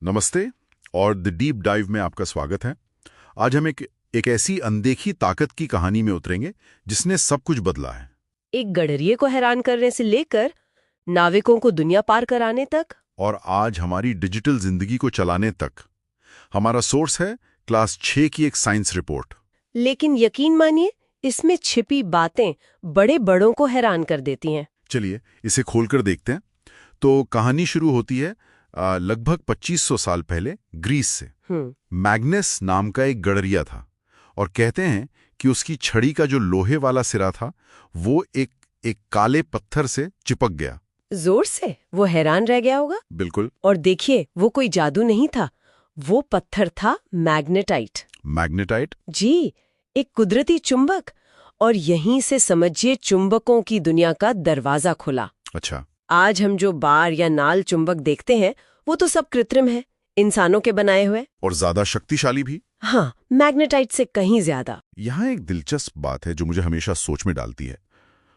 नमस्ते और the deep dive में आपका स्वागत है। आज हम एक ऐसी अनदेखी ताकत की कहानी में उतरेंगे जिसने सब कुछ बदला है। एक गडरिये को हैरान करने से लेकर नाविकों को दुनिया पार कराने तक। और आज हमारी डिजिटल जिंदगी को चलाने तक। हमारा सोर्स है क्लास 6 की एक साइंस रिपोर्ट। लेकिन यकीन मानिए, इसमें छिपी बातें बड़े बड़ों को हैरान कर देती हैं। चलिए इसे खोलकर देखते हैं। तो कहानी शुरू होती है लगभग 2500 साल पहले ग्रीस से। मैग्नस नाम का एक गडरिया था और कहते हैं कि उसकी छड़ी का जो लोहे वाला सिरा था वो एक काले पत्थर से चिपक गया। जोर से वो हैरान रह गया होगा। बिल्कुल। और देखिए, वो कोई जादू नहीं था, वो पत्थर था मैग्नेटाइट। मैग्नेटाइट? जी, एक कुदरती चुंबक। और यहीं से समझिए चुंबकों की दुनिया का दरवाजा खुला। अच्छा। आज हम जो बार या नाल चुंबक देखते हैं वो तो सब कृत्रिम है, इंसानों के बनाए हुए। और ज्यादा शक्तिशाली भी। हाँ, मैग्नेटाइट से कहीं ज्यादा। यहाँ एक दिलचस्प बात है जो मुझे हमेशा सोच में डालती है।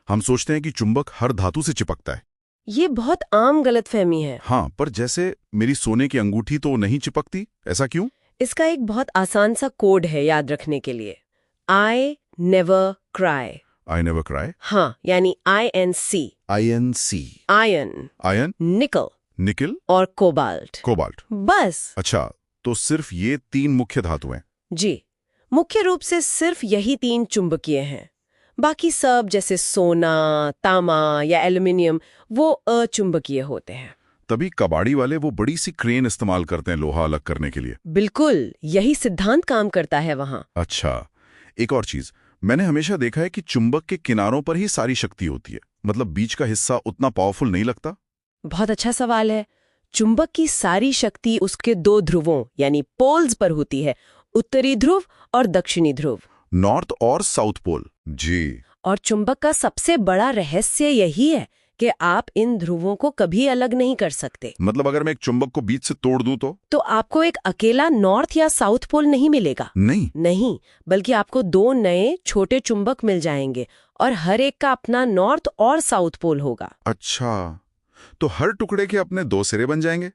हम सोचते हैं कि चुंबक हर धातु से चिपकता है। ये बहुत आम गलतफहमी है। हाँ, पर जैसे मेरी सोने की अंगूठी तो नहीं चिपकती, ऐसा क्यों? इसका एक बहुत आसान सा कोड है याद रखने के लिए। I never cry। I never cry। हाँ, यानी INC। INC। आयन, निकल, निकिल और कोबाल्ट। कोबाल्ट। बस। अच्छा, तो सिर्फ ये 3 मुख्य धातुएं? जी, मुख्य रूप से सिर्फ यही 3 चुंबकीय हैं। बाकी सब जैसे सोना, तांबा या एल्युमिनियम वो अचुंबकीय होते हैं। तभी कबाड़ी वाले वो बड़ी सी क्रेन इस्तेमाल करते हैं लोहा अलग करने के लिए। बिल्कुल, यही सिद्धांत काम करता है वहाँ। अच्छा, एक और चीज, मैंने हमेशा देखा है कि चुंबक के किनारों पर ही सारी शक्ति होती है। मतलब बीच का हिस्सा उतना पावरफुल नहीं लगता? बहुत अच्छा सवाल है। चुंबक की सारी शक्ति उसके 2 ध्रुवों यानी पोल्स पर होती है, उत्तरी ध्रुव और दक्षिणी ध्रुव। नॉर्थ और साउथ पोल। जी। और चुंबक का सबसे बड़ा रहस्य यही है कि आप इन ध्रुवों को कभी अलग नहीं कर सकते। मतलब अगर मैं एक चुंबक को बीच से तोड़ दूं तो आपको एक अकेला नॉर्थ या साउथ पोल नहीं मिलेगा। नहीं, बल्कि आपको 2 नए छोटे चुंबक मिल जाएंगे और हर एक का अपना नॉर्थ और साउथ पोल होगा। अच्छा, तो हर टुकड़े के अपने 2 सिरे बन जाएंगे।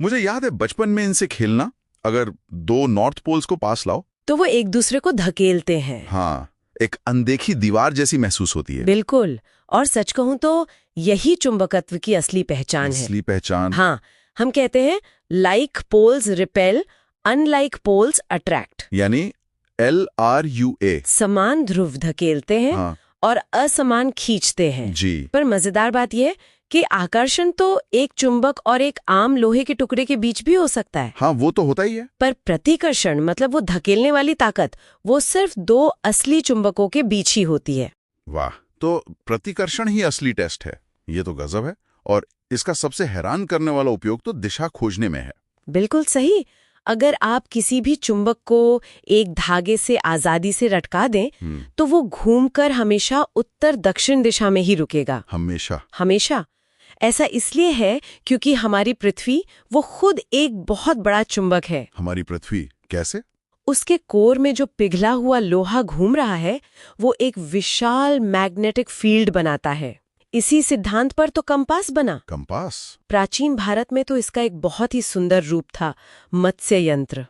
मुझे याद है बचपन में इनसे खेलना। अगर 2 नॉर्थ पोल्स को पास लाओ तो वो एक दूसरे को धकेलते हैं। हाँ, एक अनदेखी दीवार जैसी महसूस होती है। बिल्कुल। और सच कहूं तो यही चुंबकत्व की असली पहचान है। असली पहचान? हाँ, हम कहते हैं like poles repel, unlike poles attract. यानी LRUA। समान ध्रुव धकेलते हैं। हाँ। और असमान खींचते हैं। जी। पर मजेदार बात यह कि आकर्षण तो एक चुंबक और एक आम लोहे के टुकड़े के बीच भी हो सकता है। हाँ, वो तो होता ही है। पर प्रतिकर्षण मतलब वो धकेलने वाली ताकत, वो सिर्फ 2 असली चुंबकों के बीच ही होती है। वाह, तो प्रतिकर्षण ही असली टेस्ट है। ये तो गजब है। और इसका सबसे हैरान करने वाला उपयोग तो दिशा खोजने में है। बिल्कुल सही। अगर आप किसी भी चुंबक को एक धागे से आजादी से लटका दें तो वो घूमकर हमेशा उत्तर दक्षिण दिशा में ही रुकेगा। हमेशा। ऐसा इसलिए है क्योंकि हमारी पृथ्वी वो खुद एक बहुत बड़ा चुंबक है। हमारी पृथ्वी कैसे? उसके कोर में जो पिघला हुआ लोहा घूम रहा है वो एक विशाल मैग्नेटिक फील्ड बनाता है। इसी सिद्धांत पर तो कंपास बना। कंपास? प्राचीन भारत में तो इसका एक बहुत ही सुंदर रूप था, मत्स्य यंत्र।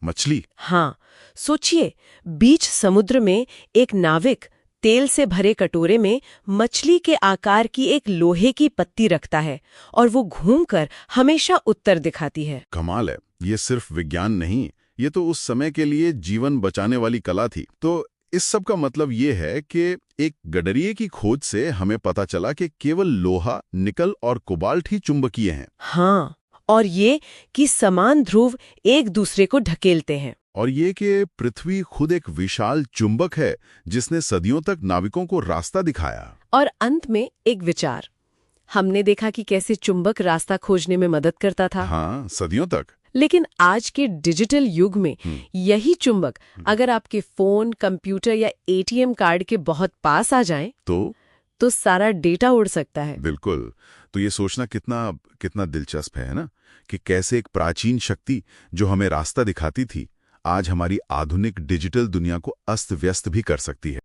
मछली? हाँ, सोचिए, बीच समुद्र में एक नाविक तेल से भरे कटोरे में मछली के आकार की एक लोहे की पत्ती रखता है और वो घूमकर हमेशा उत्तर दिखाती है। कमाल है। ये सिर्फ विज्ञान नहीं, ये तो उस समय के लिए जीवन बचाने वाली कला थी। तो इस सब का मतलब ये है कि एक गडरिये की खोज से हमें पता चला कि केवल लोहा, निकल और कोबाल्ट ही चुंबकीय हैं। हाँ, और ये कि समान ध्रुव एक दूसरे को ढकेलते हैं। और ये कि पृथ्वी खुद एक विशाल चुंबक है जिसने सदियों तक नाविकों को रास्ता दिखाया। और अंत में एक विचार। हमने देखा कि कैसे चुंबक रास्ता खोजने में मदद करता था। हाँ, सदियों तक। लेकिन आज के डिजिटल युग में यही चुंबक अगर आपके फोन, कंप्यूटर या ATM कार्ड के बहुत पास आ जाएं तो सारा डेटा उड़ सकता है। बिल्कुल। तो ये सोचना कितना दिलचस्प है ना, कि कैसे एक प्राचीन शक्ति जो हमें रास्ता दिखाती थी आज हमारी आधुनिक डिजिटल दुनिया को अस्त व्यस्त भी कर सकती है।